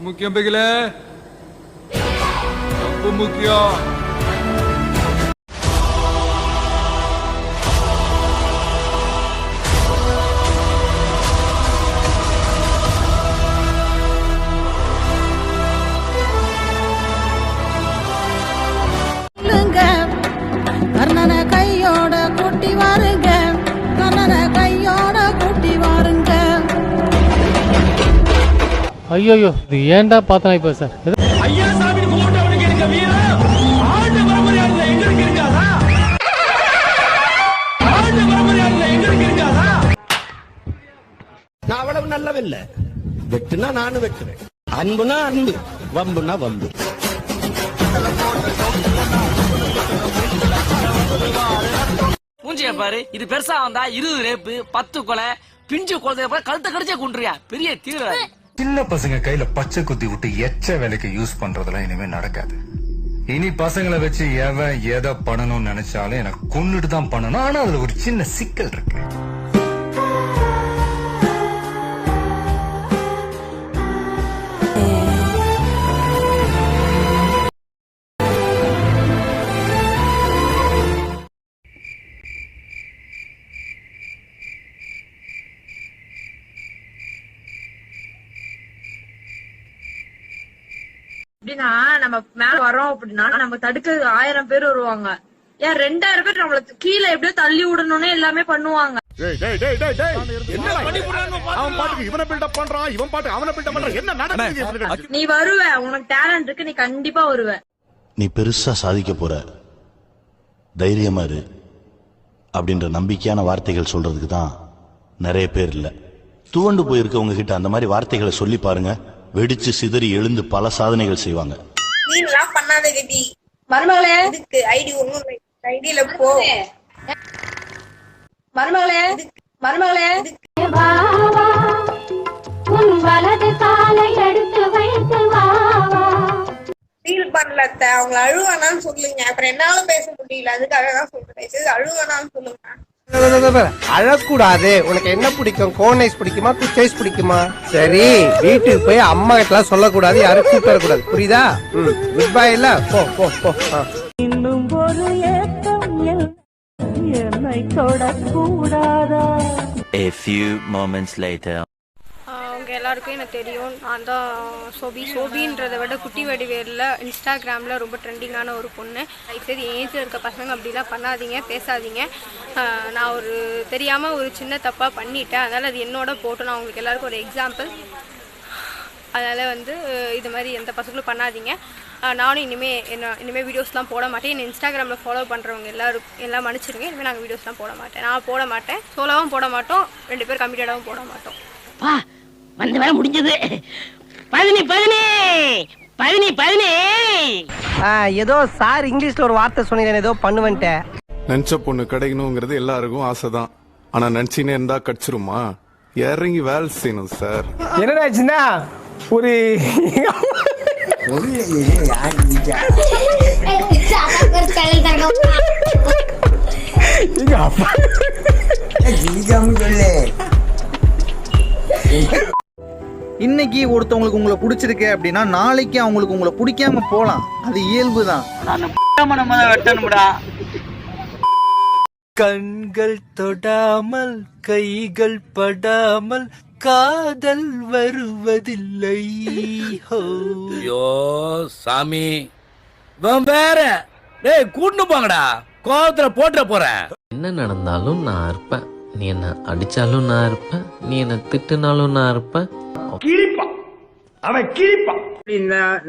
முக்கியம் பிகில முக்கியம். கர்ணனை கையோட கூட்டி வாருங்க, கர்ணனை கையோட கூட்டி வாருங்க. ஐயோ இது ஏன்டா பார்த்தா இப்போ சார் ஐயா சாமி கூப்பிட்டவனுக்கு இருக்க வீரம் ஆண்டு பரம்பரையாளர்ல எங்களுக்கு இருக்காதா? ஆண்டு பரம்பரையாளர்ல எங்களுக்கு இருக்காதா? நான் அவ்வளவு நல்லவில்லை. வெட்டுனா நானும் வெட்டுறேன். அன்புனா அன்பு, வம்புனா வம்பு. மூஞ்சிய பாரு, இது பெருசா வந்தா 20 ரேப்பு 10 கொலை பிஞ்சு குழந்தை கழுத்த கடிச்சே கொண்டுறியா பெரிய தீவிரவாதி. சின்ன பசங்க கையில பச்சை குத்தி விட்டு எச்ச வேலைக்கு யூஸ் பண்றதெல்லாம் இனிமே நடக்காது. இனி பசங்களை வச்சு எவன் எதை பண்ணணும்னு நினைச்சாலும் எனக்கு கொன்னுட்டு தான் பண்ணணும். ஆனா அதுல ஒரு சின்ன சிக்கல் இருக்கு. அப்படின்னா நம்ம மேல வரோம் அப்படின்னா நம்ம தடுக்க 1000 பேர் வருவாங்க. ஏன் 2000 பேர் நம்மள கீழே எப்படியோ தள்ளி விடணும்னு எல்லாமே பண்ணுவாங்க. நீ வருவ, உனக்கு டேலண்ட் இருக்கு, நீ கண்டிப்பா வருவ. நீ பெருசா சாதிக்க போற, தைரியமா இரு அப்படின்ற நம்பிக்கையான வார்த்தைகள் சொல்றதுக்கு தான் நிறைய பேர் இல்ல. துவண்டு போயிருக்கவங்க கிட்ட அந்த மாதிரி வார்த்தைகளை சொல்லி பாருங்க, வெடிச்சு சிதறி எழுந்து பல சாதனைகள் செய்வாங்க. நீ எல்லாம் பண்ணாத கதி மருமகளே, இதுக்கு ஐடி ஒண்ணும் ஐடியில போ. மருமகளே மருமகளே உன் வலது காலை எடுத்து வைத்து வா. ஃபீல் பண்ணல அத்தை, அவங்க அழுவானான்னு சொல்லுங்க. அப்புறம் என்னாலும் பேச முடியல, அதுக்காக தான் சொல்றேன். அழுவானான்னு சொல்லுங்க. அழக்கூடாது. உனக்கு என்ன பிடிக்கும்? கோன் ஐஸ் பிடிக்குமா, குச் ஐஸ் பிடிக்குமா? சரி, வீட்டுக்கு போய் அம்மா கிட்ட சொல்லக்கூடாது, யாரும் கூப்பிடக்கூடாது, புரியுதா? Good bye. இல்ல போ போ போ. இன்னும் ஒரு ஏக்கம் என்னை தொடக்கூடாதா? A few moments later. அவங்க எல்லாருக்கும் எனக்கு தெரியும். நான் தான் சோபின்றதை விட குட்டி வடிவேலில் இன்ஸ்டாகிராமில் ரொம்ப ட்ரெண்டிங்கான ஒரு பொண்ணு. சரி, ஏஜில் இருக்க பசங்க அப்படிலாம் பண்ணாதீங்க, பேசாதீங்க. நான் ஒரு தெரியாமல் ஒரு சின்ன தப்பாக பண்ணிட்டேன், அதனால் அது என்னோட போட்டு நான் உங்களுக்கு எல்லாருக்கும் ஒரு எக்ஸாம்பிள். அதனால் இது மாதிரி எந்த பசங்களும் பண்ணாதீங்க. நானும் இனிமேல் வீடியோஸ்லாம் போட மாட்டேன். என்னை இன்ஸ்டாகிராமில் ஃபாலோ பண்ணுறவங்க எல்லாம் மன்னிச்சிருங்க. இனிமேல் நாங்கள் வீடியோஸ்லாம் போட மாட்டேன். நான் போட மாட்டேன், சோலோவும் போட மாட்டோம், 2 பேர் கம்மிட்டடாகவும் போட மாட்டோம். வந்து வேலை முடிஞ்சது. 10 ஏதோ சார் இங்கிலீஷ்ல ஒரு வார்த்தை சொன்னீங்க, ஏதோ பண்ணுவேன்ட்டேன். நினைச்ச பொண்ணு கிடைக்கணுங்கிறது எல்லாருக்கும் ஆசைதான். ஆனா நினைச்சினே இருந்தா கடிச்சிருமா? இறங்கி வேலை செய்யணும் சார். என்னடாச்சுன்னா ஒரு இன்னைக்கு ஒருத்தவங்களுக்கு உங்களை பிடிச்சிருக்கு அப்படின்னா நாளைக்கு அவங்களுக்கு உங்களை பிடிக்காம போலாம். அது இயல்புதான். கண்கள் தொடாமல் கைகள் படாமல் காதல் வருவதில்லை. ஐயோ சாமி, வேற கூட்டு போங்கடா, கோவத்துல போட்டுற போறேன். என்ன நடந்தாலும் நான் இருப்பேன். நீ என்ன அடிச்சாலும் நான் இருப்பேன். நீ என்ன திட்டுனாலும் நான் இருப்பேன். அவன் கிழிப்பா.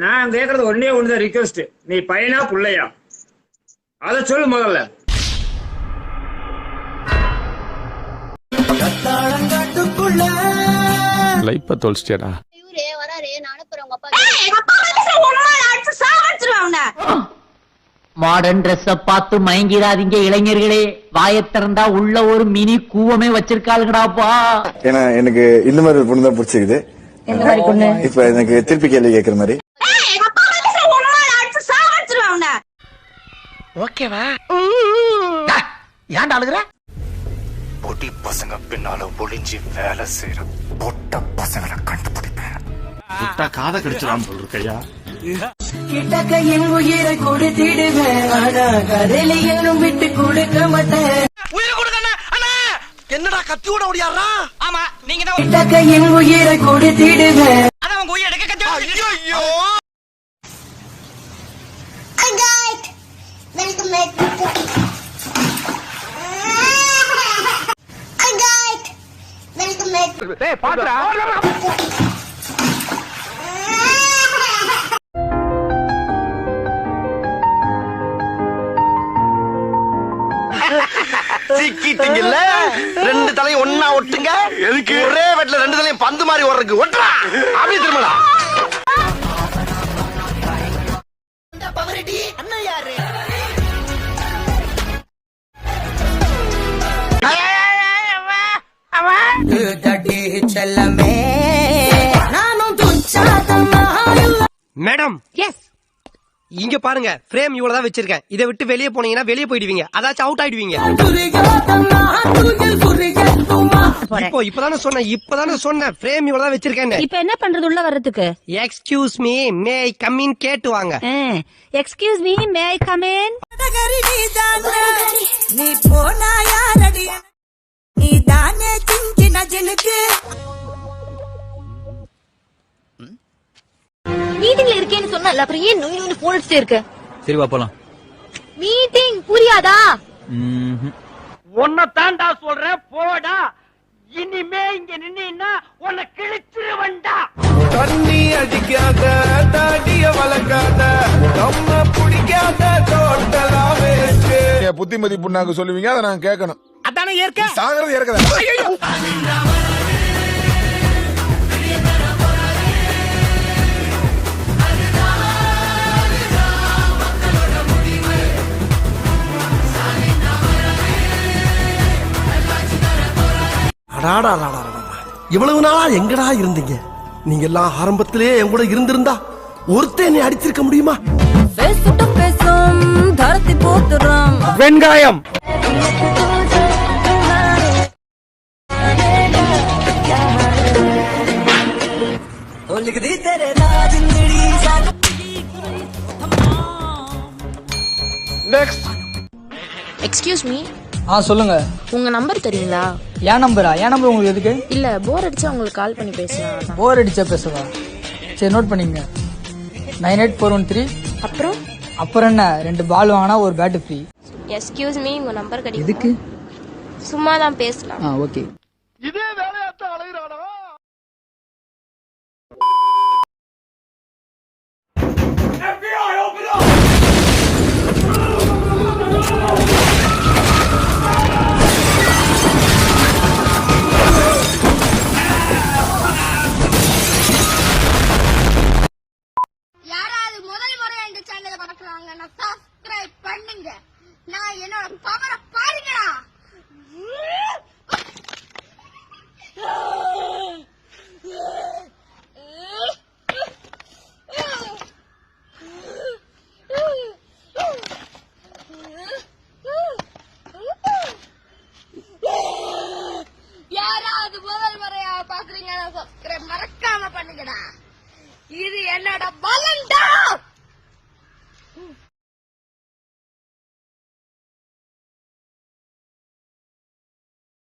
நான் கேக்குறது ஒன்னே ஒண்ணுதான் ரிக்வெஸ்ட். நீ பையனா புள்ளையா அத சொல்லு முதல்ல. லைஃப்ப தொலைச்சிட்டியாடா. மாடர்ன் ட்ரெஸ் பார்த்து மயங்கிடாதீங்க இளைஞர்களே. வாயத் திறந்தா உள்ள ஒரு மினி கூவமே வச்சிருக்காளுங்கடாப்பா. ஏன்னா எனக்கு இந்த மாதிரி ஒரு பொண்ணு தான் பிடிச்சிருக்குது. இப்ப எனக்கு திருப்பி கேள்வி கேட்கற மாதிரி. ஓகேவா? ஏன்டா அழுகுற? பொடி பசங்க பின்னால ஒளிஞ்சி வேலை செய்யற பொட்ட பசங்களை கண்டுபிடிப்பேன். காதை கடிச்சிடாம சொல்றியா? கிட்டக்கையின் உயிரை கொடுத்திடுவேன், ஆனா கதலி இன்னும் விட்டு கொடுக்க மாட்டேன். உயிர் கொடுக்கண்ணா அண்ணா. என்னடா கத்தியோட ஓடியாரா? ஆமா நீங்க தான் கிட்டக்கையின் உயிரை கொடுத்திடுவேன். அதான் உங்க உயிர் எடுக்க கத்தி. ஐயோ டேய் பாத்துடா. சிக்கிட்டீங்கல்ல, ரெண்டு தலையும் ஒன்னா ஒட்டுங்க. எதுக்கு? ஒரே வெட்ல ரெண்டு தலையும் பந்து மாதிரி ஓடுறதுக்கு. ஒட்டுறா அப்படி திரும்படா. செல்லமே நானும் துச்சாதமா. மேடம் எஸ், இங்க பாருங்க, ஃப்ரேம் இவ்வளவுதான் வச்சிருக்கேன். இதை விட்டு வெளியே போனீங்கன்னா வெளியே போயிடுவீங்க, அதாச்சும் அவுட் ஆயிடுவீங்க. இப்பதானே சொன்னேன் ஃப்ரேம் இவ்வளவுதான் வச்சிருக்கேன். இப்ப என்ன பண்றது உள்ள வர்றதுக்கு? Excuse me, May I come in கேட்டு வாங்க. Excuse me, May I come in? நீ போனா யாரடி, நீ தானே சின்ன ஜிலுக்கு. மீட்டிங்ல இருக்கேன்னு சொன்னல, அப்புறம் ஏன் நோய் போன் அடிச்சிட்டே இருக்க? சரி வா போலாம். மீட்டிங் புரியாதா? உன்னை தாண்டா சொல்றேன் போடா. இனிமே இங்க நின்னா உன்னை கிழிச்சிருவண்டா. தண்ணி அடிக்காத, தாடிய வளர்க்காத, நம்ம பிடிக்காத டோட்டலா வேஸ்ட். புத்திமதி புண்ணாக்கு சொல்லுவீங்க, அதை நான் கேட்கணும். அதானே ஏற்க சாகிறது ஏற்கதா? இவ்வளவு நாளா எங்கடா இருந்தீங்க? நீங்க எல்லாம் ஆரம்பத்திலேயே என் கூட இருந்திருந்தா ஒருத்தன் என்னை அடிச்சிருக்க முடியுமா? பேசும் தரத்தி போத்துறோம் வெங்காயம் எக்ஸ்கியூஸ் மீ, சொல்லுங்க. உங்க நம்பர் தெரியுங்களா? என் நம்பரா? என் நம்பர் உங்களுக்கு எதுக்கு? இல்ல போர் அடிச்சா உங்களுக்கு கால் பண்ணி பேசலாம். போர் அடிச்சா பேசவா? சரி நோட் பண்ணிங்க. 98413. அப்புறம் அப்புறம் என்ன, 2 பால் வாங்கினா ஒரு பேட் ஃப்ரீ. எக்ஸ்கியூஸ் மீ, உங்க நம்பர் கிடைக்கும்? எதுக்கு? சும்மா தான் பேசலாம். ஓகே. இதே வேலையாத்தான் அலைகிறானா? யாராவது முதல் முறை இந்த சேனலை பார்க்கறாங்கன்னா சப்ஸ்கிரைப் பண்ணுங்க. நான் என்னோட பவரை பாருங்கடா. யாராவது முதல் முறையா பாக்குறீங்கன்னா சப்ஸ்கிரைப் மறக்காம பண்ணுங்கடா. இது என்னோட பலன்டா.